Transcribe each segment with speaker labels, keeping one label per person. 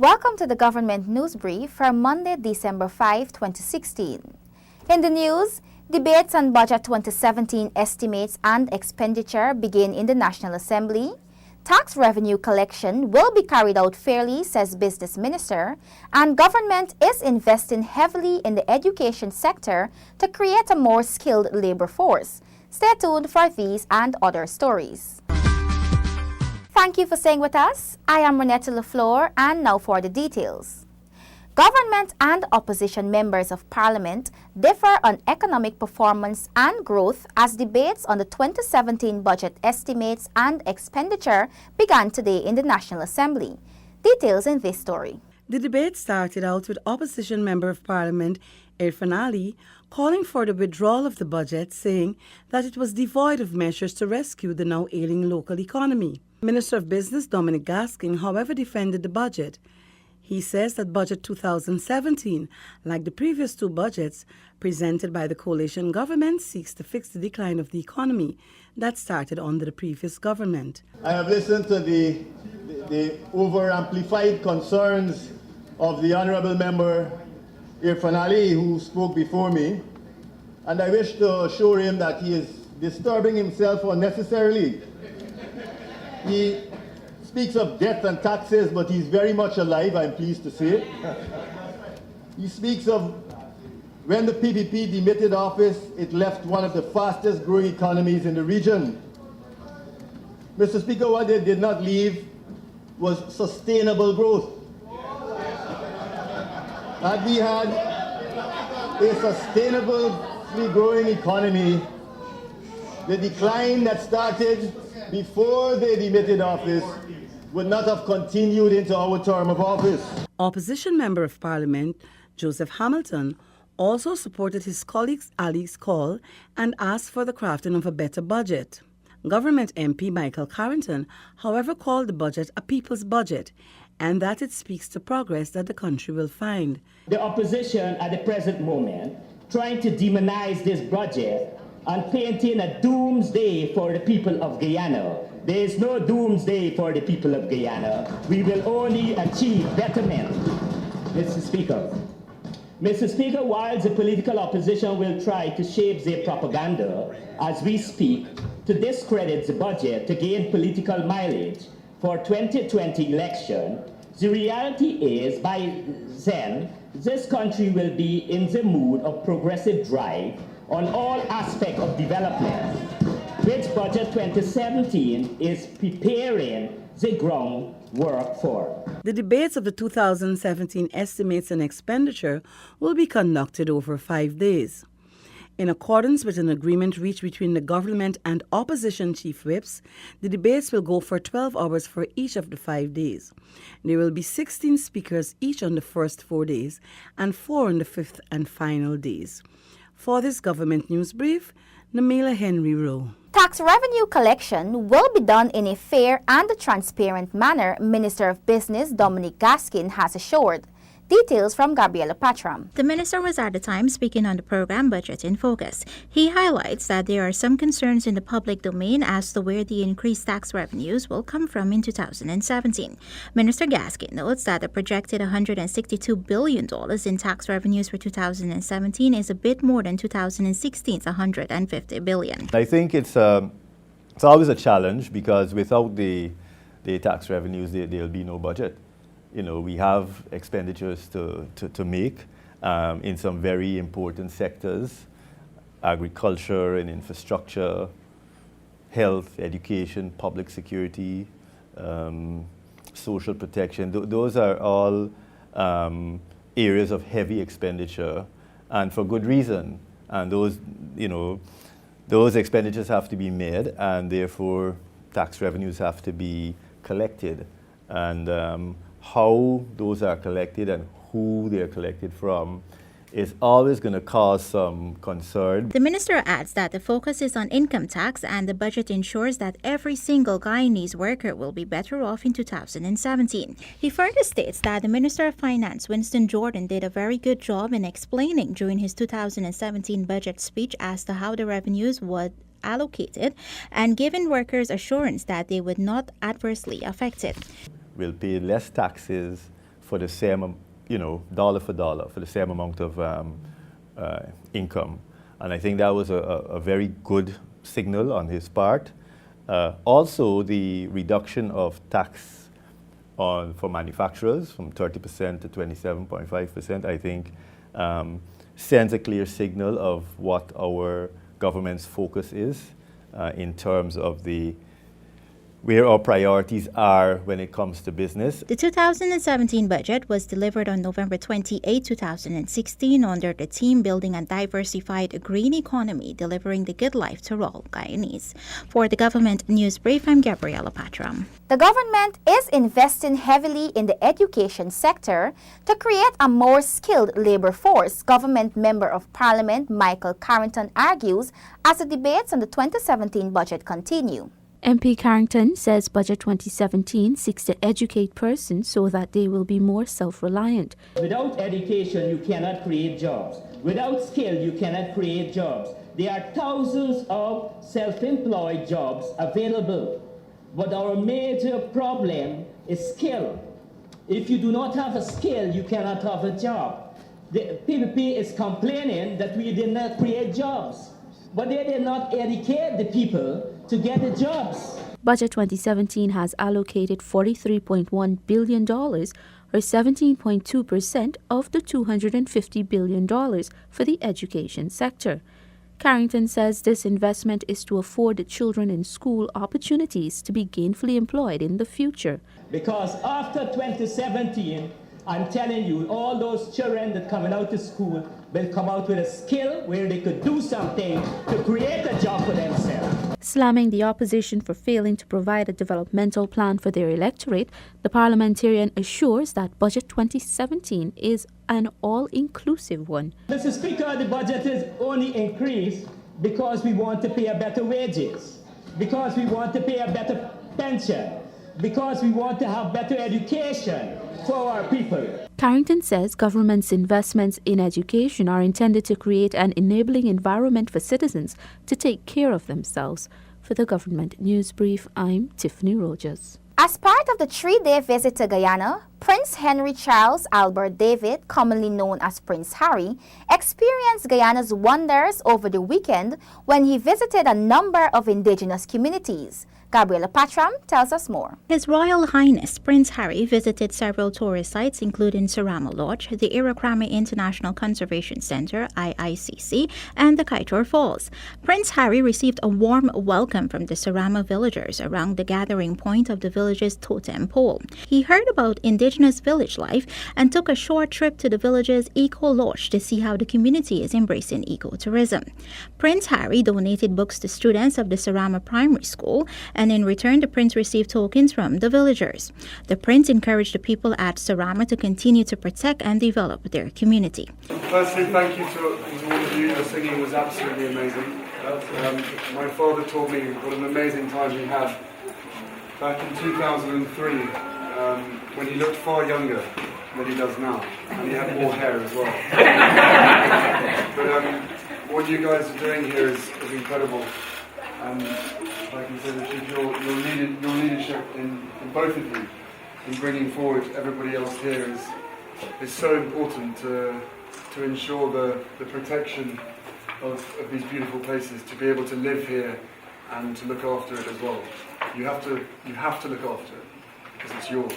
Speaker 1: Welcome to the Government News Brief for Monday, December 5, 2016. In the news, debates on Budget 2017 estimates and expenditure begin in the National Assembly. Tax revenue collection will be carried out fairly, says Business Minister, and government is investing heavily in the education sector to create a more skilled labor force. Stay tuned for these and other stories. Thank you for staying with us. I am Renetta LaFleur, and now for the details. Government and opposition members of Parliament differ on economic performance and growth as debates on the 2017 budget estimates and expenditure began today in the National Assembly. Details in this story.
Speaker 2: The debate started out with opposition Member of Parliament Irfaan Ali calling for the withdrawal of the budget, saying that it was devoid of measures to rescue the now ailing local economy. Minister of Business Dominic Gaskin, however, defended the budget. He says that Budget 2017, like the previous two budgets presented by the coalition government, seeks to fix the decline of the economy that started under the previous government.
Speaker 3: I have listened to the over-amplified concerns of the Honourable Member Irfaan Ali, who spoke before me, and I wish to assure him that he is disturbing himself unnecessarily. He speaks of debt and taxes, but he's very much alive, I'm pleased to say. He speaks of when the PPP demitted office, it left one of the fastest growing economies in the region. Mr. Speaker, what they did not leave was sustainable growth. Had we had a sustainably growing economy, the decline that started before they demitted office would not have continued into our term of office.
Speaker 2: Opposition Member of Parliament Joseph Hamilton also supported his colleague Ali's call and asked for the crafting of a better budget. Government MP Michael Carrington, however, called the budget a people's budget and that it speaks to progress that the country will find.
Speaker 4: The opposition at the present moment trying to demonize this budget and painting a doomsday for the people of Guyana. There is no doomsday for the people of Guyana. We will only achieve betterment, Mr. Speaker. Mr. Speaker, while the political opposition will try to shape their propaganda as we speak to discredit the budget to gain political mileage for 2020 election, the reality is by then this country will be in the mood of progressive drive on all aspects of development, which Budget 2017 is preparing the groundwork for.
Speaker 2: The debates of the 2017 estimates and expenditure will be conducted over 5 days. In accordance with an agreement reached between the government and opposition chief whips, the debates will go for 12 hours for each of the 5 days. There will be 16 speakers each on the first 4 days and 4 on the fifth and final days. For this Government News Brief, Namila Henry Rowe.
Speaker 1: Tax revenue collection will be done in a fair and transparent manner, Minister of Business Dominic Gaskin has assured. Details from Gabriela Patram.
Speaker 5: The minister was at the time speaking on the program Budget in Focus. He highlights that there are some concerns in the public domain as to where the increased tax revenues will come from in 2017. Minister Gaskin notes that the projected $162 billion in tax revenues for 2017 is a bit more than 2016's $150 billion.
Speaker 6: I think it's always a challenge because without the tax revenues, there'll be no budget. You know, we have expenditures to make in some very important sectors, agriculture and infrastructure, health, education, public security, social protection. Those are all areas of heavy expenditure, and for good reason. And those expenditures have to be made, and therefore tax revenues have to be collected. And how those are collected and who they're collected from is always going to cause some concern.
Speaker 5: The minister adds that the focus is on income tax and the budget ensures that every single Guyanese worker will be better off in 2017. He further states that the Minister of Finance, Winston Jordan, did a very good job in explaining during his 2017 budget speech as to how the revenues would allocated and giving workers assurance that they would not adversely affect it.
Speaker 6: We'll pay less taxes for the same, dollar for dollar, for the same amount of income. And I think that was a very good signal on his part. Also, the reduction of tax for manufacturers from 30% to 27.5%, I think, sends a clear signal of what our government's focus is in terms of where our priorities are when it comes to business.
Speaker 5: The 2017 budget was delivered on November 28, 2016 under the theme Building a Diversified Green Economy, Delivering the Good Life to All Guyanese. For the Government News Brief, I'm Gabriela Patram.
Speaker 1: The government is investing heavily in the education sector to create a more skilled labor force, Government Member of Parliament Michael Carrington argues as the debates on the 2017 budget continue.
Speaker 7: MP Carrington says Budget 2017 seeks to educate persons so that they will be more self-reliant.
Speaker 4: Without education, you cannot create jobs. Without skill, you cannot create jobs. There are thousands of self-employed jobs available. But our major problem is skill. If you do not have a skill, you cannot have a job. The PPP is complaining that we did not create jobs, but they did not educate the people to get the jobs.
Speaker 7: Budget 2017 has allocated $43.1 billion, or 17.2% of the $250 billion for the education sector. Carrington says this investment is to afford the children in school opportunities to be gainfully employed in the future.
Speaker 4: Because after 2017, I'm telling you, all those children that coming out of school will come out with a skill where they could do something to create a job for themselves.
Speaker 7: Slamming the opposition for failing to provide a developmental plan for their electorate, the parliamentarian assures that Budget 2017 is an all-inclusive one.
Speaker 4: Mr. Speaker, the budget is only increased because we want to pay a better wages, because we want to pay a better pension, because we want to have better education for our people.
Speaker 7: Carrington says government's investments in education are intended to create an enabling environment for citizens to take care of themselves. For the Government News Brief, I'm Tiffany Rogers.
Speaker 1: As part of the 3-day visit to Guyana, Prince Henry Charles Albert David, commonly known as Prince Harry, experienced Guyana's wonders over the weekend when he visited a number of indigenous communities. Gabriela Patram tells us more.
Speaker 5: His Royal Highness Prince Harry visited several tourist sites including Surama Lodge, the Irrakrami International Conservation Center, IICC, and the Kaieteur Falls. Prince Harry received a warm welcome from the Surama villagers around the gathering point of the village's totem pole. He heard about indigenous village life and took a short trip to the village's Eco Lodge to see how the community is embracing ecotourism. Prince Harry donated books to students of the Surama Primary School, and in return the prince received tokens from the villagers. The prince encouraged the people at Surama to continue to protect and develop their community.
Speaker 8: Firstly, thank you to all of you. The singing was absolutely amazing. My father told me what an amazing time he had back in 2003 when he looked far younger than he does now, and he had more hair as well. But what you guys are doing here is incredible. And like you said, your leadership in both of you in bringing forward everybody else here is so important to ensure the protection of these beautiful places, to be able to live here and to look after it as well. You have to look after it because it's yours.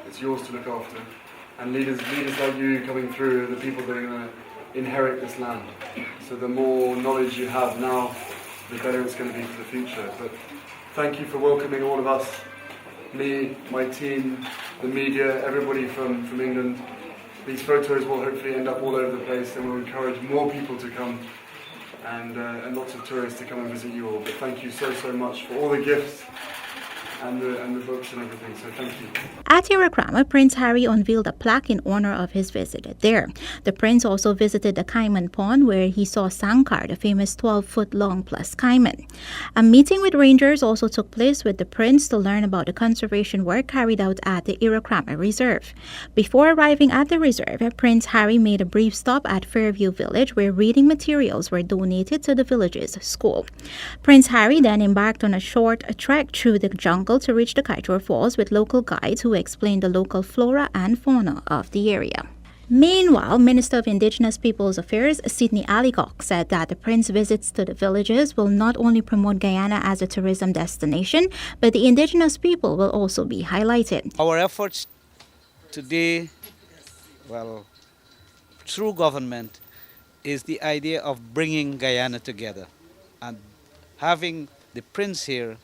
Speaker 8: It's yours to look after. And leaders like you coming through are the people that are going to inherit this land. So the more knowledge you have now, the better it's going to be for the future. But thank you for welcoming all of us, me, my team, the media, everybody from England. These photos will hopefully end up all over the place and will encourage more people to come and lots of tourists to come and visit you all. But thank you so much for all the gifts and the books and everything, so thank you.
Speaker 5: At Irrakrama, Prince Harry unveiled a plaque in honor of his visit there. The prince also visited the Cayman Pond where he saw Sankar, the famous 12-foot-long plus cayman. A meeting with rangers also took place with the prince to learn about the conservation work carried out at the Irrakrama Reserve. Before arriving at the reserve, Prince Harry made a brief stop at Fairview Village where reading materials were donated to the village's school. Prince Harry then embarked on a short trek through the jungle struggle to reach the Kaieteur Falls with local guides who explain the local flora and fauna of the area. Meanwhile, Minister of Indigenous Peoples Affairs Sidney Allicock said that the Prince's visits to the villages will not only promote Guyana as a tourism destination, but the indigenous people will also be highlighted.
Speaker 9: Our efforts today, through government, is the idea of bringing Guyana together. And having the Prince here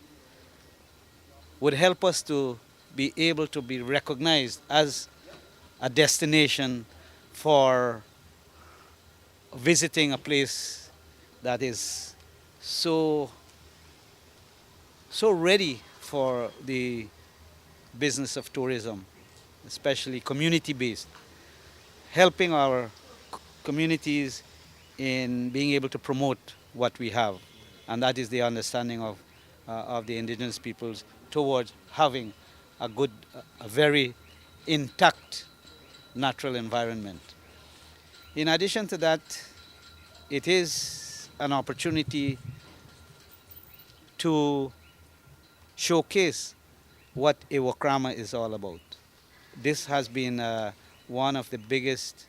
Speaker 9: would help us to be able to be recognized as a destination for visiting a place that is so ready for the business of tourism, especially community-based, helping our communities in being able to promote what we have. And that is the understanding of the indigenous peoples towards having a very intact natural environment. In addition to that, it is an opportunity to showcase what Iwokrama is all about. This has been one of the biggest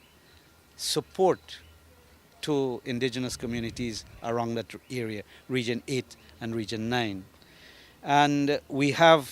Speaker 9: support to indigenous communities around that area, Region 8 and Region 9. And we have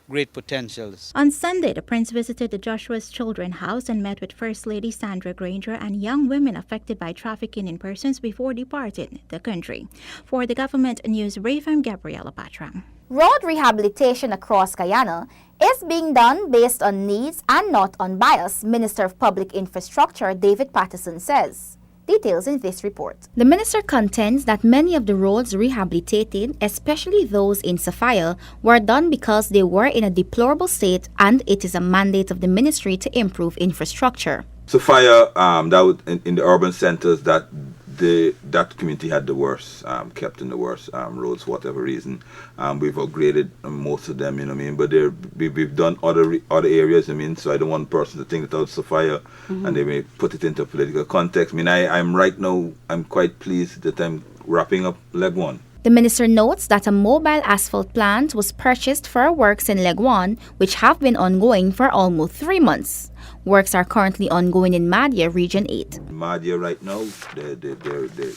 Speaker 9: great potentials.
Speaker 5: On Sunday, the Prince visited the Joshua's Children House and met with First Lady Sandra Granger and young women affected by trafficking in persons before departing the country. For the Government News Brief, I'm Gabriela Patram.
Speaker 1: Road rehabilitation across Guyana is being done based on needs and not on bias, Minister of Public Infrastructure David Patterson says. Details in this report. The minister contends that many of the roads rehabilitated, especially those in Sophia, were done because they were in a deplorable state and it is a mandate of the ministry to improve infrastructure.
Speaker 10: Sophia, that was in the urban centers that community had the worst, kept in the worst roads for whatever reason. We've upgraded most of them, you know what I mean, but we've done other areas, I mean, so I don't want a person to think that out Sophia and they may put it into political context. I mean, I'm right now, I'm quite pleased that I'm wrapping up Leg 1.
Speaker 1: The minister notes that a mobile asphalt plant was purchased for works in Leg 1, which have been ongoing for almost 3 months. Works are currently ongoing in Madhya, Region 8.
Speaker 10: Madhya right now, I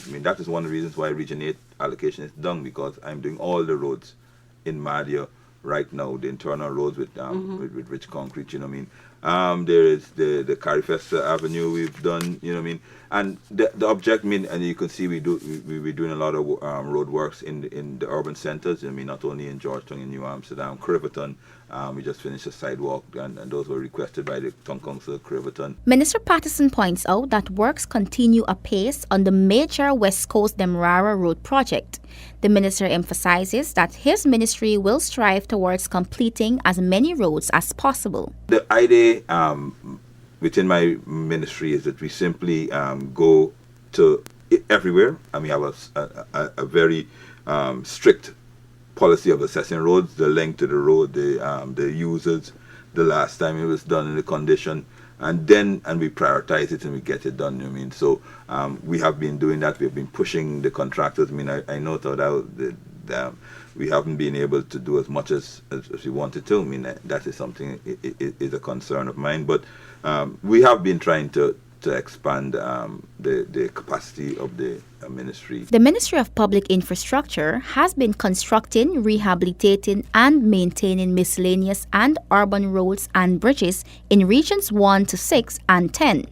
Speaker 10: mean, that is one of the reasons why Region 8 allocation is done, because I'm doing all the roads in Madhya right now, the internal roads with rich concrete, you know what I mean. There is the Carifesta Avenue we've done, you know what I mean. And the object, I mean, and you can see we're doing a lot of road works in the urban centers. I mean, not only in Georgetown, in New Amsterdam, Kriverton. We just finished a sidewalk, and those were requested by the Town Council of Kriverton.
Speaker 1: Minister Patterson points out that works continue apace on the major West Coast Demerara Road project. The minister emphasizes that his ministry will strive towards completing as many roads as possible.
Speaker 10: The idea within my ministry is that we simply go to everywhere, and we have a very strict policy of assessing roads, the length of the road, the users, the last time it was done in the condition, and we prioritize it and we get it done, you know what I mean. So we have been doing that. We've been pushing the contractors. I mean, I know that we haven't been able to do as much as we wanted to. I mean, that is something, is a concern of mine, but we have been trying to expand the capacity of the ministry.
Speaker 1: The Ministry of Public Infrastructure has been constructing, rehabilitating and maintaining miscellaneous and urban roads and bridges in regions 1 to 6 and 10.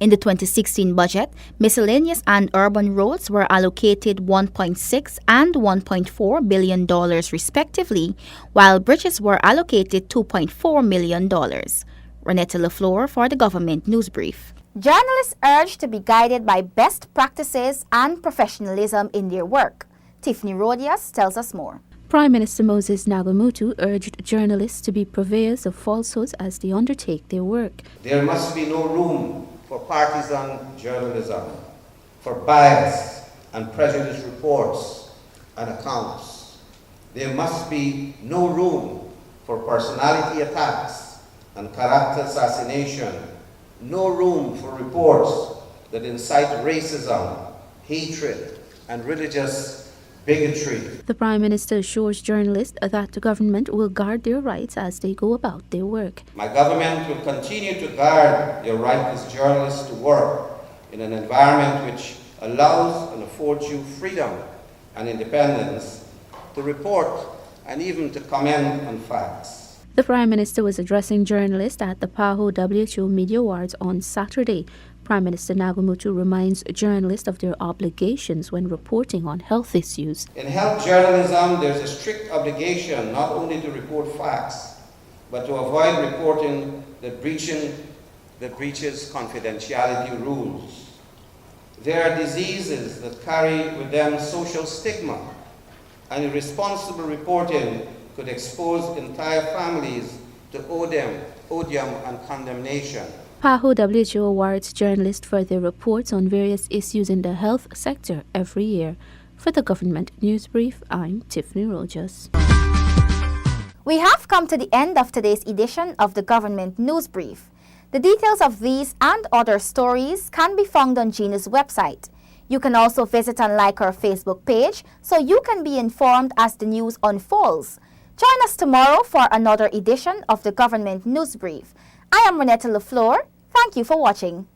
Speaker 1: In the 2016 budget, miscellaneous and urban roads were allocated $1.6 and $1.4 billion respectively, while bridges were allocated $2.4 million. Renetta LaFleur for the Government News Brief. Journalists urged to be guided by best practices and professionalism in their work. Tiffany Rodias tells us more.
Speaker 7: Prime Minister Moses Nagamutu urged journalists to be purveyors of falsehoods as they undertake their work.
Speaker 11: There must be no room for partisan journalism, for bias and prejudiced reports and accounts. There must be no room for personality attacks and character assassination, no room for reports that incite racism, hatred, and religious bigotry.
Speaker 7: The Prime Minister assures journalists that the government will guard their rights as they go about their work.
Speaker 11: My government will continue to guard your right as journalists to work in an environment which allows and affords you freedom and independence to report and even to comment on facts.
Speaker 7: The Prime Minister was addressing journalists at the PAHO WHO Media Awards on Saturday. Prime Minister Nagumoto reminds journalists of their obligations when reporting on health issues.
Speaker 11: In health journalism, there's a strict obligation not only to report facts, but to avoid reporting that breaches confidentiality rules. There are diseases that carry with them social stigma, and irresponsible reporting could expose entire families to odium and condemnation.
Speaker 7: PAHO WHO awards journalists for their reports on various issues in the health sector every year. For the Government News Brief, I'm Tiffany Rogers.
Speaker 1: We have come to the end of today's edition of the Government News Brief. The details of these and other stories can be found on GNews website. You can also visit and like our Facebook page so you can be informed as the news unfolds. Join us tomorrow for another edition of the Government News Brief. I am Renetta LaFleur. Thank you for watching.